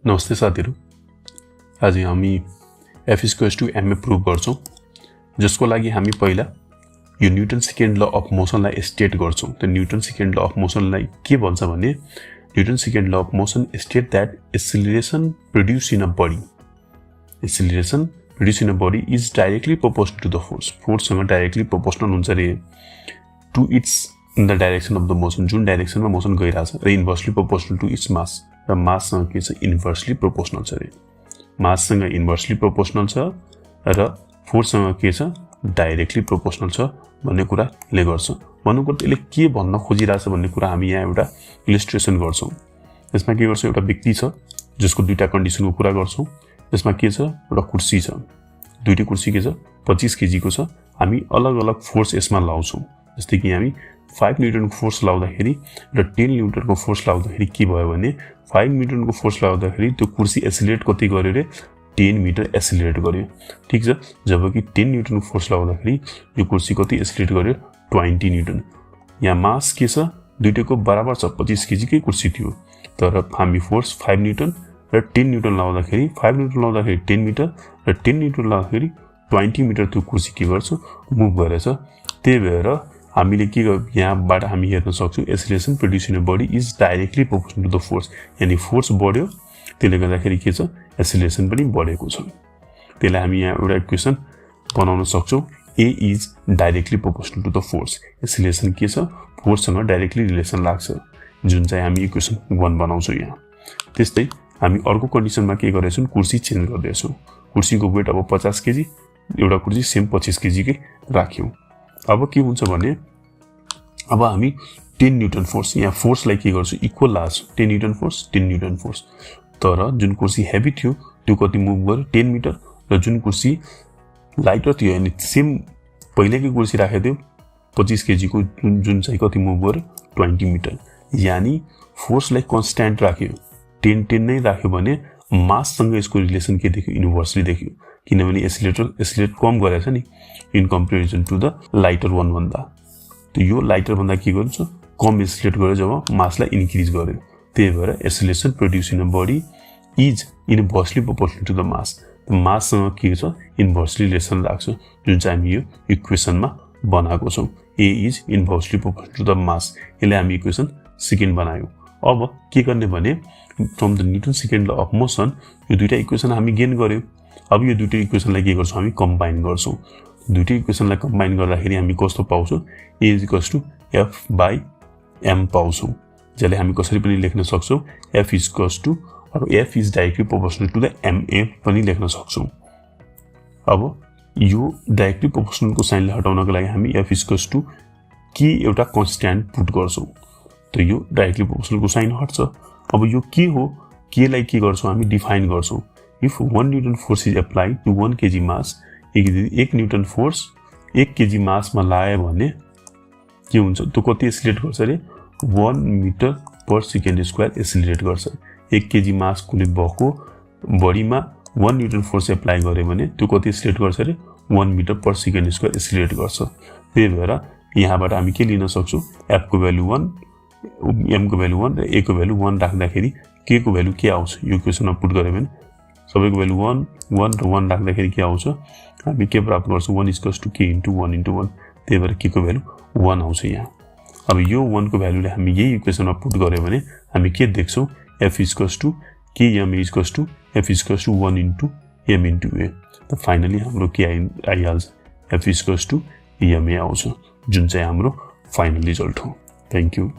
नमस्ते साथीहरु, आज हामी F = ma प्रुभ गर्छौं, जसको लागि हामी पहिला यो न्यूटन सेकेन्ड ल अफ मोसनलाई स्टेट गर्छौं। त न्यूटन सेकेन्ड ल अफ मोसनलाई के भन्छ भने Newton second law of motion state that acceleration produce in a body is directly proportional to the force. फोर्ससँग डाइरेक्टली प्रोपोर्शनल हुन्छ रे to its in the direction of the motion, जुन डाइरेक्सनमा motion गइराछ, र inversely proportional to its mass, र माससँग के छ इन्भर्सली प्रोपोर्शनल छ रे। माससँग इन्भर्सली प्रोपोर्शनल छ र फोर्ससँग के छ डाइरेक्टली प्रोपोर्शनल छ भन्ने कुराले गर्छ। भन्नुको त्यसले के भन्न खोजिरहेछ भन्ने कुरा हामी यहाँ एउटा इलिस्ट्रेसन गर्छौं। यसमा के गर्छौं, एउटा व्यक्ति छ जसको दुईटा कन्डिसनको कुरा गर्छौं। यसमा के छ, एउटा कुर्सी छ, दुईटै कुर्सी के छ 25 केजी को छ। हामी अलग अलग फोर्स यसमा लाउँछौं, जस्तै कि हामी 5 न्यूटनको फोर्स लाउँदाखेरि र 10 न्यूटनको फोर्स लाउँदाखेरि के भयो भने 5 न्यूटनको फोर्स लाउँदाखेरि त्यो कुर्सी एसिलेरेट कति गर्यो रे 10 मिटर एसिलेरेट गर्यो। ठीक छ, जबकि 10 न्यूटनको फोर्स लाउँदाखेरि यो कुर्सी कति एसिलेरेट गर्यो 20 न्यूटन। यहाँ मास के छ दुईटैको बराबर छ, 25 केजी कै कुर्सी थियो, तर हामी फोर्स 5 न्यूटन र 10 न्यूटन लाउँदाखेरि 5 न्यूटन लाउँदाखेरि 10 मिटर र 10 न्यूटन लाउँदाखेरि 20 मिटर त्यो कुर्सी के गर्छ मुभ गरेछ। त्यही भएर हामीले के यहाँबाट हामी हेर्न सक्छौं acceleration produce in a body is directly proportional to the force. यानी फोर्स बढ्यो त्यसले गर्दाखेरि के छ एक्सेलरेशन पनि बढेको छ। त्यसलाई हामी यहाँ एउटा इक्वेसन बनाउन सक्छौं, A is directly proportional to the force. Acceleration के छ फोर्ससँग डाइरेक्टली रिलेसन लाग्छ, जुन चाहिँ हामी इक्वेसन 1 बनाउँछौं यहाँ। त्यस्तै हामी अर्को कन्डिसनमा के गरेछौं, कुर्सी चेन्ज गर्दैछौं। कुर्सीको वेट अब 50 केजी, एउटा कुर्सी सेम 25 केजी कै राख्यौं। अब के हुन्छ भने अब हामी 10 न्यूटन फोर्स, यहाँ फोर्सलाई के गर्छौं इक्वल लाग्छ, 10 न्यूटन फोर्स 10 न्यूटन फोर्स। तर जुन कुर्सी हेभी थियो त्यो कति मुभ गर्यो 10 मिटर, र जुन कुर्सी लाइटर थियो यानी सेम पहिलेकै कुर्सी राखेको थियो 25 केजी को जुन चाहिँ कति मुभ गर्यो 20 मिटर। यानी फोर्सलाई कन्स्ट्यान्ट राख्यो, 10 नै राख्यो भने माससँग यसको रिलेसन के देख्यो इन्भर्सली देख्यो, किनभने एसिलेरेट कम गरेछ नि in comparison to the lighter one भन्दा। त यो लाइटर भन्दा के गर्छ कम एसिलेट गर्यो जब मासलाई इन्क्रिज गर्यो। त्यही भएर acceleration produce in a body is inversely proportional to the mass. माससँग के छ इन्भर्सली रिलेसन लाग्छ, जुन चाहिँ हामी यो इक्वेसनमा बनाएको छौं। A is inversely proportional to the mass. यसले हामी इक्वेसन सेकेन्ड बनायौं। अब के गर्ने भने from the Newton second law of motion यो दुईटा इक्वेसन हामी गेन गर्यौं। अब यो दुईटै इक्वेसनलाई के गर्छौं हामी कम्बाइन गर्छौं। दुईटै इक्वेसनलाई कम्बाइन गर्दाखेरि हामी कस्तो पाउँछौं A = F/m पाउँछौं, जसले हामी कसरी पनि लेख्न सक्छौं F is directly proportional to the ma पनि लेख्न सक्छौं। अब यो डाइरेक्टली प्रोपोर्शनलको साइनलाई हटाउनको लागि हामी F = के एउटा कन्स्ट्यान्ट पुट गर्छौं, त यो डाइरेक्टली प्रोपोर्शनलको साइन हट्छ। अब यो के हो, के लाई के गर्छौं हामी डिफाइन गर्छौं। If 1 Newton force is applied to 1 kg mass, 1 Newton force 1 kg मासमा लायो भने के हुन्छ, त्यो कति एसिलेट गर्छ रे 1 metre per second square accelerate गर्छ। 1 केजी मास कुनै भएको बडीमा 1 न्यूटन फोर्स अप्लाई गर्यो भने त्यो कति एसिलेट गर्छ रे 1 metre per second square accelerate गर्छ। त्यही भएर यहाँबाट हामी के लिन सक्छौं F को भ्यालु 1, M को भ्यालु 1 र A को भ्यालु 1 राख्दाखेरि K को भ्यालु के आउँछ, यो इक्वेसनमा पुट गर्यो भने सबैको भ्यालु 1 1 र 1 राख्दाखेरि के आउँछ, हामी के प्राप्त गर्छौं 1 = K * 1 * 1। त्यही भएर K को भ्यालु 1 आउँछ यहाँ। अब यो 1 को भ्यालुले हामी यही इक्वेसनमा पुट गर्यो भने हामी के देख्छौं F = Km = F = 1 * m * a। त फाइनली हाम्रो के आइहाल्छ F = ma आउँछ, जुन चाहिँ हाम्रो फाइनल रिजल्ट हो। Thank you.